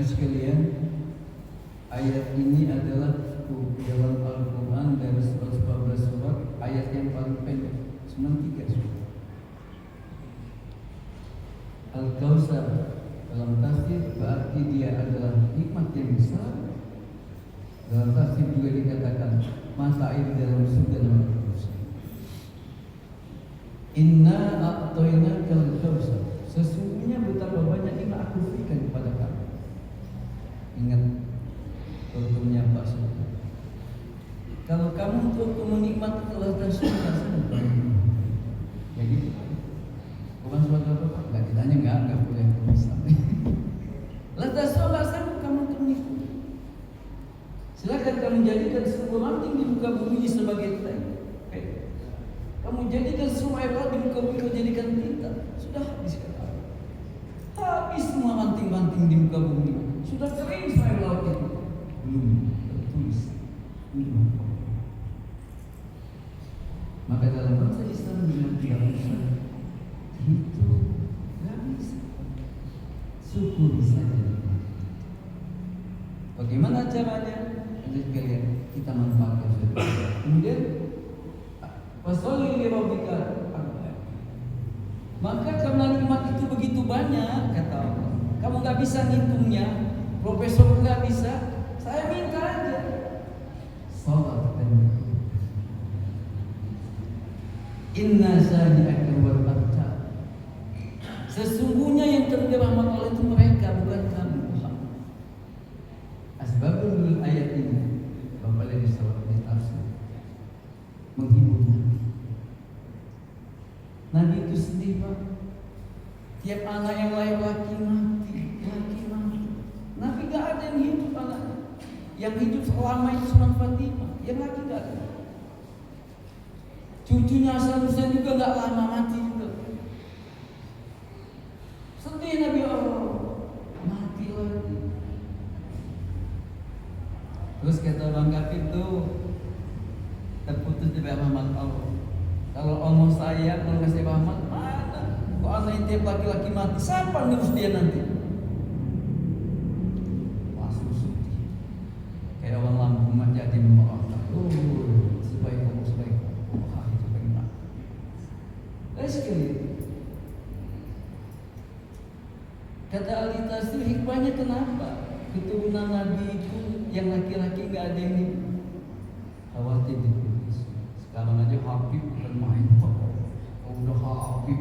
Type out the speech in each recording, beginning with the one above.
sekalian, ayat ini adalah dalam Al-Quran dari 114 surat, ayat yang paling pendek, cuma 3 surat. Al-Kautsar dalam tafsir berarti dia adalah nikmat yang besar. Dalam tafsir juga dikatakan mata air dalam surga dan Al-Kautsar. Inna a'tainakal kautsar. Sesungguhnya betapa banyak nikmat aku berikan kepada kamu. Ingat turunnya Pak Surga. Kalau kamu untuk menikmati kelezatan surga, jadi bukan suatu apa nggak ditanya nggak boleh bisa. Lezat surga sanggup kamu untuk menikmati. Silakan kamu jadikan sebuah ranting di muka bumi sebagai teh. Kamu jadikan semua air laut di muka bumi, kau jadikan tinta. Sudah habis kata. Habis semua ranting-ranting di muka bumi. Sudah kering semua air laut itu. Belum tertulis. Maka dalam bahasa Islam bilang tidak bisa itu nggak bisa. Syukuri saja. Bagaimana caranya? Nanti sekalian kita manfaatkan. Kemudian Fasholli li rabbika. Maka karena nikmat itu begitu banyak, kata Allah, kamu nggak bisa ngitungnya, profesor nggak bisa. Saya minta aja salat dan inna sadi'aka wal abtar. Sesungguhnya yang terkena rahmat Allah itu mereka, bukan kamu. Asbabul ayat ini Bapak lagi salat di tafsir menghibur Nabi itu sedih Pak. Tiap anak yang lahir laki mati. Nabi gak ada yang hidup anaknya. Yang hidup selama itu cuma Fatimah. Yang laki gak ada. Cucunya Hasan Husain juga gak lama mati juga. Sedih Nabi Allah. Mati lagi. Terus kata orang kafir itu terputus dari rahmat Allah. Kalau Allah sayang, kalau kasih rahmat, mana? Kok anak tiap laki-laki mati, siapa ngurus dia nanti? Langsung sedih. Kayak orang lampu jadi memerintah. Sebaik kamu. Wah, itu bagaimana? Sekali. Kata ahli tafsir, hikmahnya kenapa? Keturunan Nabi itu yang laki-laki nggak ada yang khawatir ditulis. Sekarang aja Habib bukan main. Udah Habib,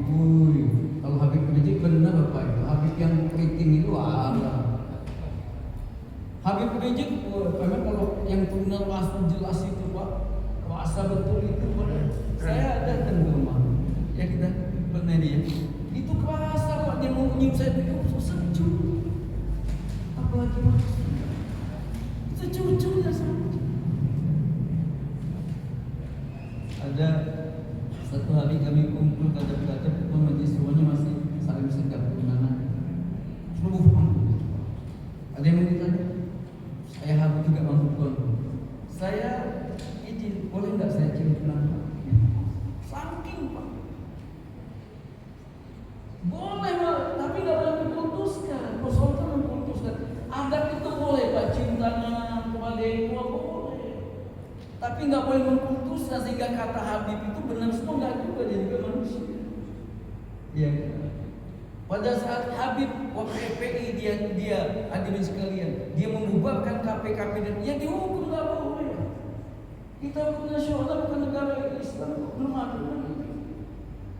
kalau Habib Rizik benar apa itu? Habib yang keriting itu ada. Habib Rizik, memang kalau yang turunan langsung jelas itu Pak, kuasa betul itu Pak. Saya datang ke rumah, ya kita pernah dia. Itu kuasa Pak, dia mau nyium saya itu sejuk. Apalagi maksudnya, sejuk-sejuknya sama. Ada satu hari kami kumpul kadang-kadang majlis semuanya masih saling segap gimana seluruh mampu. Ada yang bertanya, saya harus juga mampu tuan. Saya izin, boleh nggak saya cium tulang? Saking Pak. Boleh Pak, tapi nggak boleh diputuskan. Persoalan memputuskan. Anggap itu boleh Pak, cium tangan kepada yang tua boleh. Tapi nggak boleh memutuskan sehingga kata Habib itu benar semua nggak juga, dia juga manusia. Iya. Pada saat Habib waktu FPI dia hadirin sekalian, dia membubarkan KPKP dan dia dihukum nggak boleh. Kita hukum nasional bukan negara Islam, belum ada.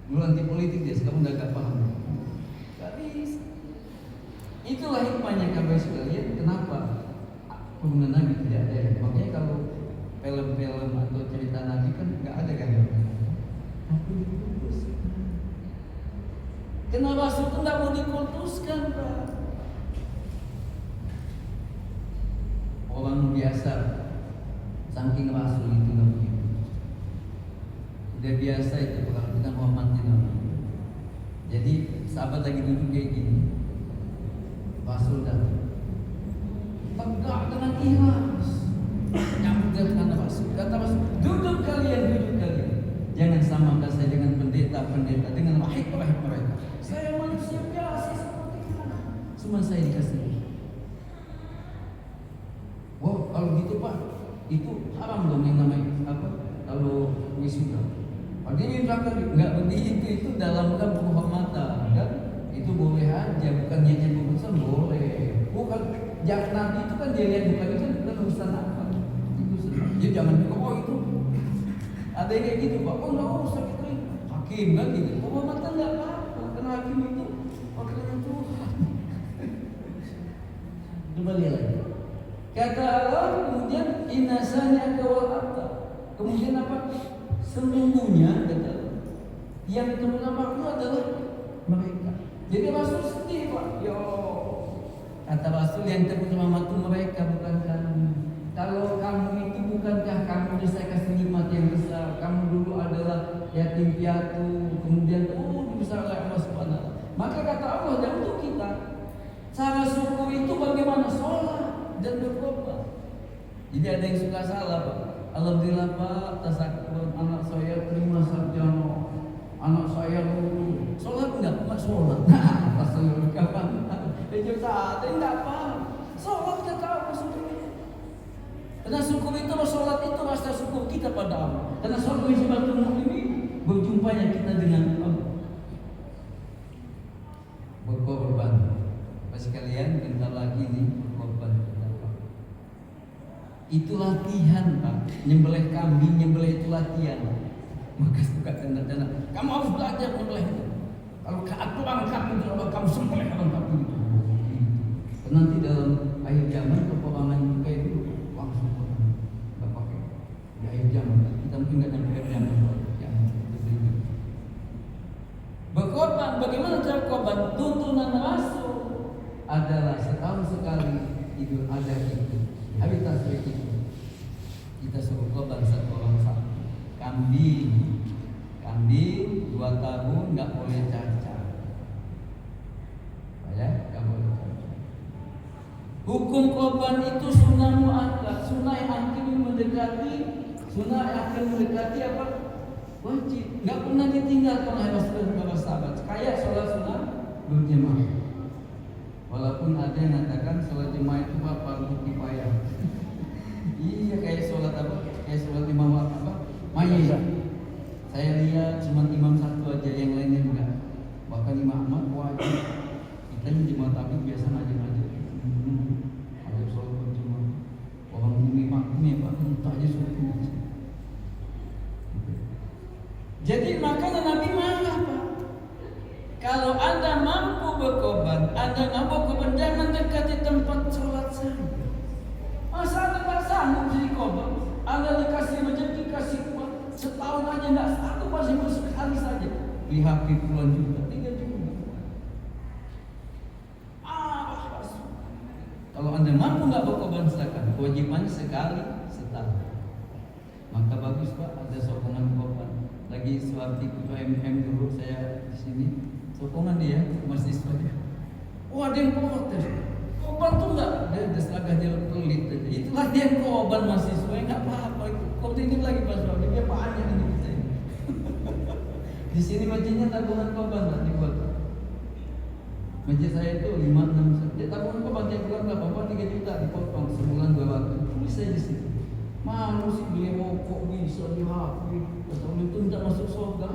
Dulu anti politik dia, sekarang udah gak paham. Gak bisa. Itulah hikmahnya kamu sekalian. Kenapa hubungan Nabi tidak ada? Makanya kalau film-film atau cerita Nabi kan nggak ada kan? Tapi diputuskan. Kenapa Rasul itu nggak mau diputuskan Pak? Orang biasa, saking Rasul itu nggak begitu. Udah biasa itu kalau kita menghormati Nabi. Jadi sahabat lagi duduk kayak gini, Rasul datang, tegak dengan ikhlas. Nyambut kata Rasul, duduk kalian. Jangan samakan saya dengan pendeta, dengan wahid mereka. Saya manusia biasa seperti kalian. Cuma saya dikasih kalau wisuda. Dia misalkan nggak begitu, itu dalam kan penghormatan kan, itu boleh aja, bukan dia jadi urusan boleh. Bukan jak Nabi itu kan dia lihat bukan itu bukan urusan apa. Itu senang. Jadi jangan juga itu ada yang kayak gitu Pak. Nggak usah kita hakim kan gitu. Penghormatan nggak apa-apa karena hakim itu wakilnya Tuhan. Kembali lagi. Kata Allah kemudian inasanya kawal abda. Kemudian apa? Sesungguhnya kata yang terutama itu adalah mereka. Jadi Rasul sedih Pak. Kata Rasul yang terutama itu mereka bukan kamu. Kalau kamu itu bukankah kamu bisa kasih nikmat yang besar. Kamu dulu adalah yatim piatu, kemudian besar oleh Allah Subhanahu. Maka kata Allah dan untuk kita cara syukur itu bagaimana sholat dan berkorban. Jadi ada yang suka salah Pak. Alhamdulillah Pak, tasakur anak saya terima sarjana, anak saya lulus. Sholat enggak? Enggak sholat. Nah, pasal kapan? Jujur saat ini enggak paham. Sholat kita tahu syukur. Karena syukur itu, sholat itu rasa syukur kita pada Allah. Karena sholat Hizbatul Muslimin berjumpanya kita dengan Allah. Berkorban. Pas kalian bentar lagi nih berkorban. Itu latihan Pak, nyembelih kambing, nyembelih itu latihan. Maka suka tanda-tanda, kamu harus belajar nyembelih itu. Kalau aturan kamu kalau kamu sembelih orang kamu itu. Nanti dalam akhir zaman peperangan itu kayak itu langsung nggak pakai. Di akhir zaman kita mungkin nggak nyampe akhir zaman yang berbeda. Berkorban, bagaimana cara korban? Tuntunan Rasul adalah setahun sekali Idul Adha itu. Habis tasbih itu kita suruh korban satu orang sapi, kambing 2 tahun nggak boleh cacat, ya nggak boleh cacat. Hukum korban itu sunnah muakkad, sunnah yang akan mendekati apa? Wajib, nggak pernah ditinggalkan oleh Rasulullah dan para sahabat. Kayak sholat sunnah berjamaah. Walaupun ada yang mengatakan sholat jemaah itu fardu kifayah. Iya kayak sholat apa? Kayak sholat imam apa? Mayit. Saya lihat cuma imam satu aja, yang lainnya enggak. Bahkan Imam Ahmad wajib. Kita ini jemaah tabligh biasa ngaji-ngaji. Ada sholat berjemaah. Orang ini makmum ya Pak, entah aja sholat ngaji. Jadi makanya Nabi marah Pak. Kalau Anda mampu berkorban, Anda mampu berkorban, jangan dekati tempat sholat saja. Masa Anda tak sanggup jadi korban? Anda dikasih rezeki, kasih kuat, setahun aja enggak satu pasti sekali saja. Lihat puluhan juta, 3 juta. Kalau Anda mampu nggak berkorban silakan. Kewajibannya sekali setahun. Maka bagus Pak, ada sokongan korban. Lagi suatu ketua MM dulu saya di sini. Sokongan dia mahasiswa dia. Ada yang protes. Korban tuh enggak, dia setengah jalan pelit aja. Itu latihan korban mahasiswa, enggak apa-apa. Korban ini lagi pas dia banyak ini kita ini. Di sini masjidnya tabungan korban enggak dibuat. Masjid saya itu 5-6 dia tabungan korban tiap bulan berapa? 3 juta dipotong sebulan 200. Tulis saya di situ. Mana sih beli rokok bisa di HP atau itu tidak masuk surga?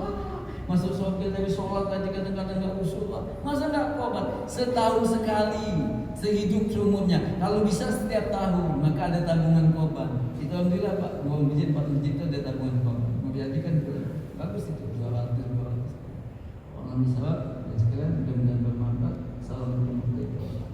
Masuk surga dari sholat aja kadang-kadang nggak usul Pak. Masa nggak korban? Setahun sekali, sehidup seumurnya. Kalau bisa setiap tahun, maka ada tabungan korban. Itu alhamdulillah Pak. 2 masjid, 4 masjid itu ada tabungan korban. Mau diajukan itu bagus itu 200. Orang bisa dan sekarang mudah-mudahan bermanfaat. Assalamualaikum warahmatullahi wabarakatuh.